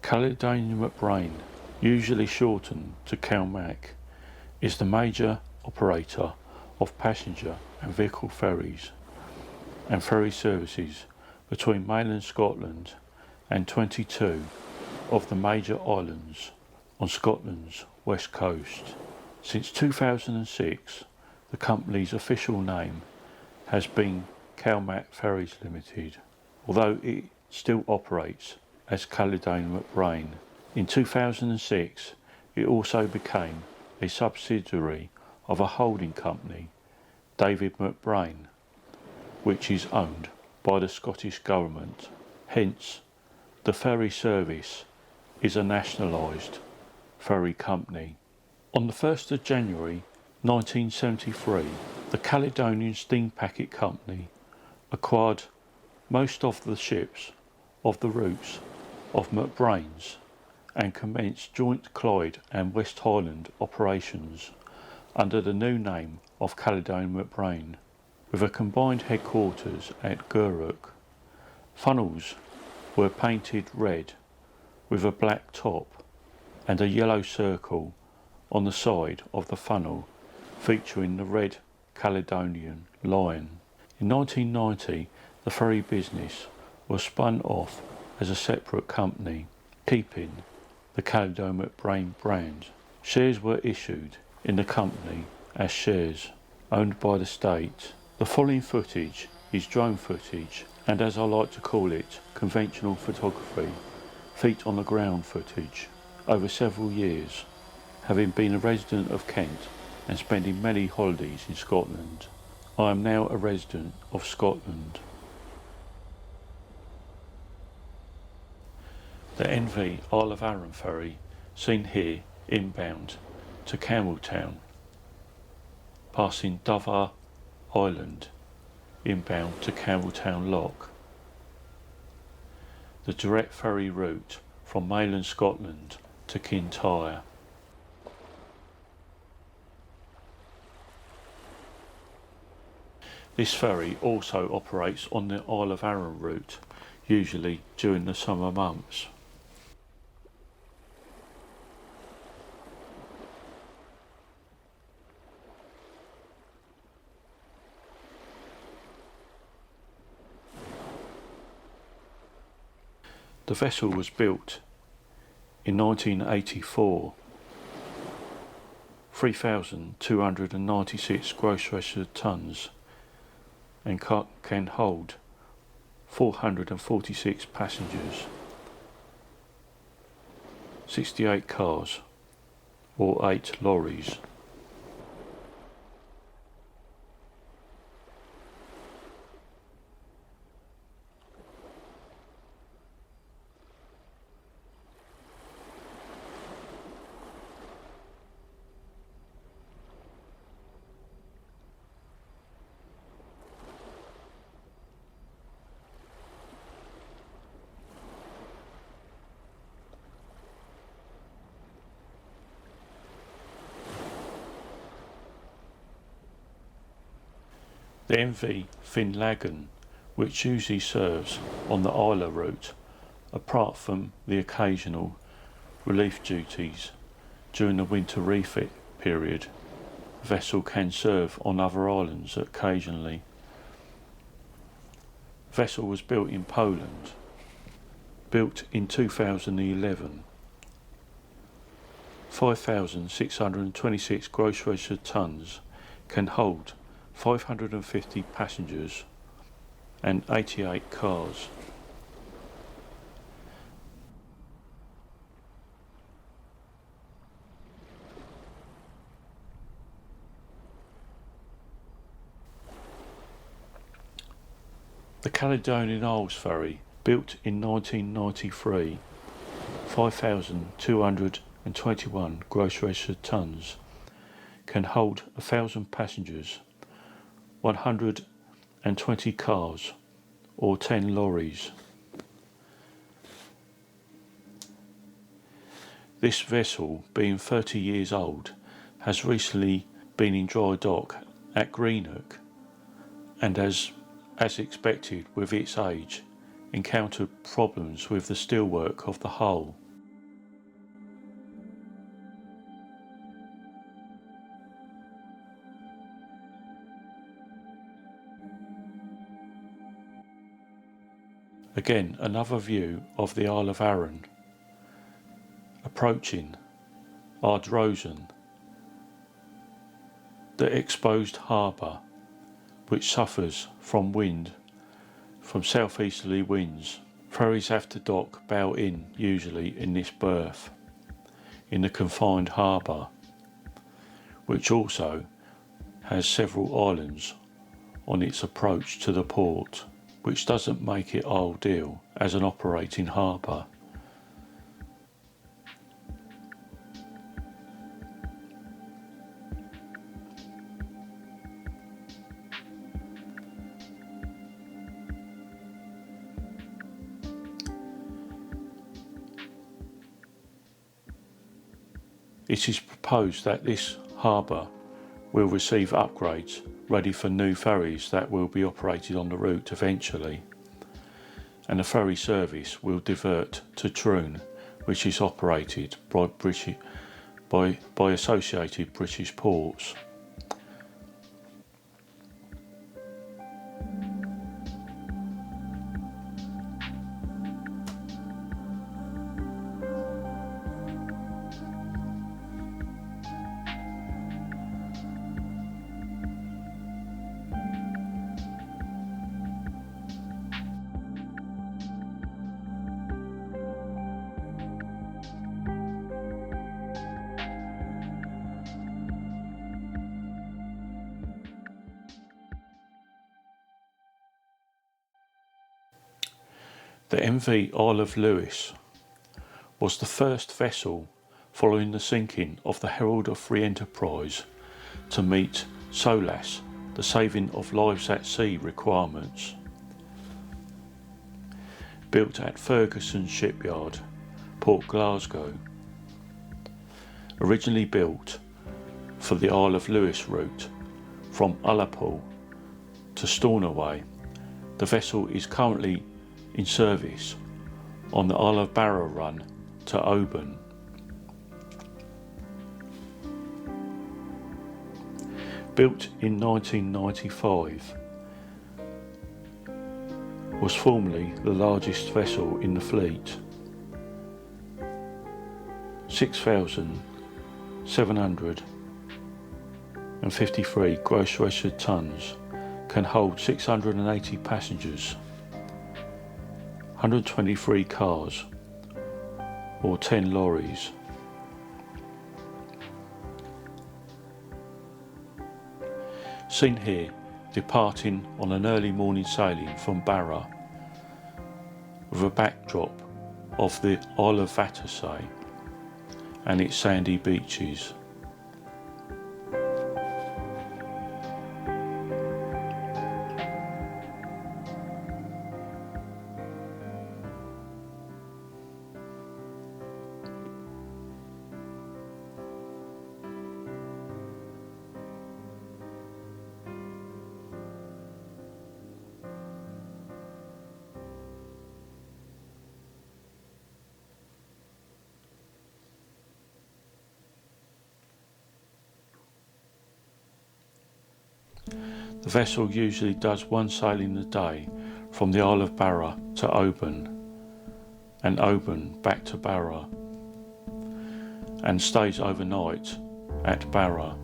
Caledonian McBrain, usually shortened to Calmac, is the major operator of passenger and vehicle ferries and ferry services between mainland Scotland and 22 of the major islands on Scotland's west coast. Since 2006, the company's official name has been Calmac Ferries Limited, although it still operates as Caledonian McBrain. In 2006, it also became a subsidiary of a holding company, David McBrain, which is owned by the Scottish Government. Hence, the ferry service is a nationalised ferry company. On the 1st of January 1973, the Caledonian Steam Packet Company acquired most of the ships of the routes of McBrain's and commenced joint Clyde and West Highland operations under the new name of Caledonian McBrain, with a combined headquarters at Gurrook. Funnels were painted red with a black top and a yellow circle on the side of the funnel featuring the red Caledonian lion. In 1990, the ferry business was spun off as a separate company, keeping the Caledonian McBrain brand. Shares were issued in the company as shares owned by the state. The following footage is drone footage and, as I like to call it, conventional photography, feet on the ground footage. Over several years, having been a resident of Kent and spending many holidays in Scotland, I am now a resident of Scotland. The NV Isle of Arran ferry, seen here inbound to Campbelltown, passing Dover Island inbound to Campbelltown Lock. The direct ferry route from mainland Scotland to Kintyre. This ferry also operates on the Isle of Arran route, usually during the summer months. The vessel was built in 1984, 3,296 gross registered tonnes, and can hold 446 passengers, 68 cars or 8 lorries. The MV Finlaggan, which usually serves on the Islay route, apart from the occasional relief duties during the winter refit period, the vessel can serve on other islands occasionally. The vessel was built in Poland, built in 2011. 5,626 gross registered tonnes, can hold 550 passengers and 88 cars. The Caledonian Isles ferry, built in 1993, 5,221 gross registered tonnes, can hold 1,000 passengers, 120 cars or 10 lorries. This vessel, being 30 years old, has recently been in dry dock at Greenock and as expected with its age, encountered problems with the steelwork of the hull. Again, another view of the Isle of Arran. Approaching Ardrosen, the exposed harbour, which suffers from wind from southeasterly winds. Ferries have to dock bow in usually in this berth, in the confined harbour, which also has several islands on its approach to the port, which doesn't make it ideal as an operating harbour. It is proposed that this harbour will receive upgrades ready for new ferries that will be operated on the route eventually, and the ferry service will divert to Troon, which is operated by associated British ports. The MV Isle of Lewis was the first vessel following the sinking of the Herald of Free Enterprise to meet SOLAS, the saving of lives at sea requirements. Built at Ferguson Shipyard, Port Glasgow. Originally built for the Isle of Lewis route from Ullapool to Stornoway, the vessel is currently in service on the Isle of Barrow run to Oban. Built in 1995, was formerly the largest vessel in the fleet. 6,753 gross registered tonnes, can hold 680 passengers. 123 cars or 10 lorries. Seen here departing on an early morning sailing from Barra with a backdrop of the Isle of Vatersay and its sandy beaches. The vessel usually does one sailing a day from the Isle of Barra to Oban and Oban back to Barra, and stays overnight at Barra.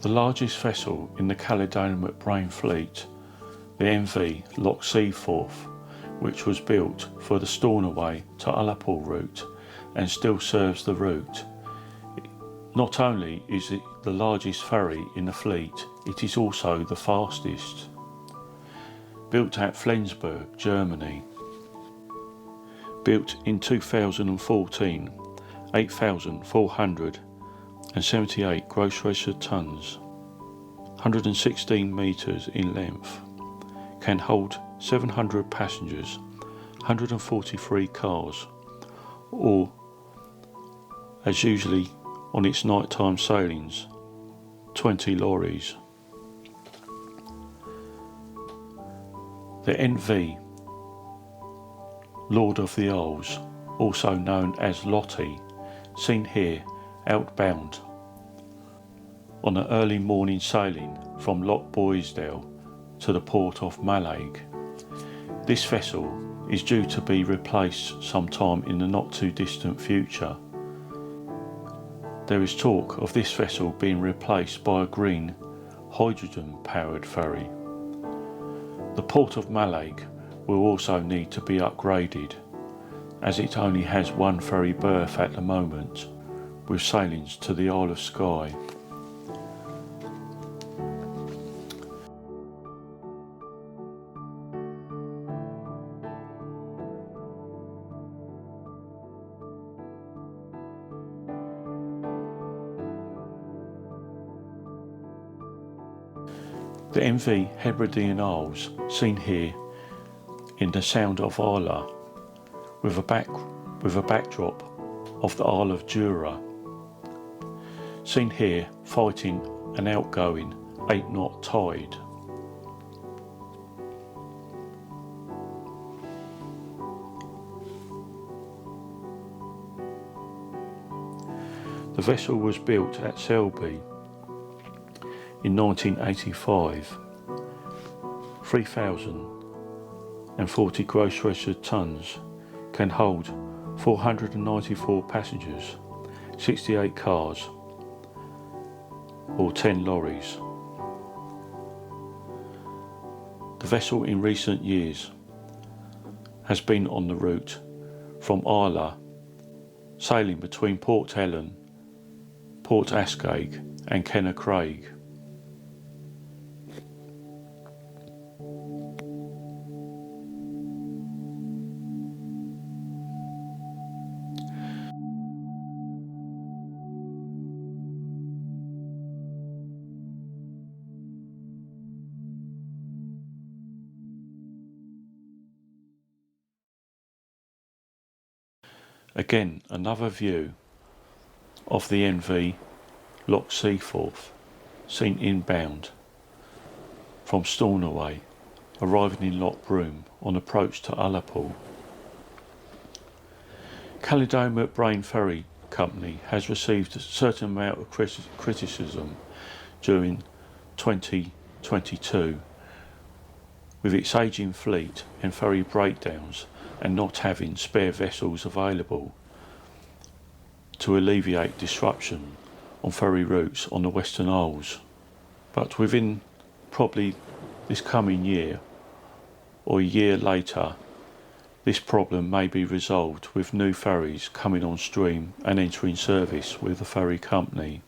The largest vessel in the Caledonian fleet, the MV Loch Seaforth, which was built for the Stornoway to Ullapool route and still serves the route. Not only is it the largest ferry in the fleet, it is also the fastest. Built at Flensburg, Germany. Built in 2014, 8,478 gross registered tonnes, 116 metres in length, can hold 700 passengers, 143 cars, or, as usually on its nighttime sailings, 20 lorries. The NV, Lord of the Isles, also known as Lottie, seen here outbound on an early morning sailing from Loch Boisdale to the port of Mallaig. This vessel is due to be replaced sometime in the not too distant future. There is talk of this vessel being replaced by a green, hydrogen-powered ferry. The port of Mallaig will also need to be upgraded, as it only has one ferry berth at the moment, with sailings to the Isle of Skye. The MV Hebridean Isles, seen here in the Sound of Islay, with a backdrop of the Isle of Jura, seen here fighting an outgoing 8-knot tide. The vessel was built at Selby in 1985, 3,040 gross registered tonnes, can hold 494 passengers, 68 cars, or 10 lorries. The vessel in recent years has been on the route from Islay, sailing between Port Ellen, Port Ascaig and Kennacraig. Again, another view of the NV Loch Seaforth, seen inbound from Stornoway, arriving in Loch Broom on approach to Ullapool. Caledonian Ferry Company has received a certain amount of criticism during 2022 with its ageing fleet and ferry breakdowns and not having spare vessels available to alleviate disruption on ferry routes on the Western Isles. But within probably this coming year or a year later, this problem may be resolved with new ferries coming on stream and entering service with the ferry company.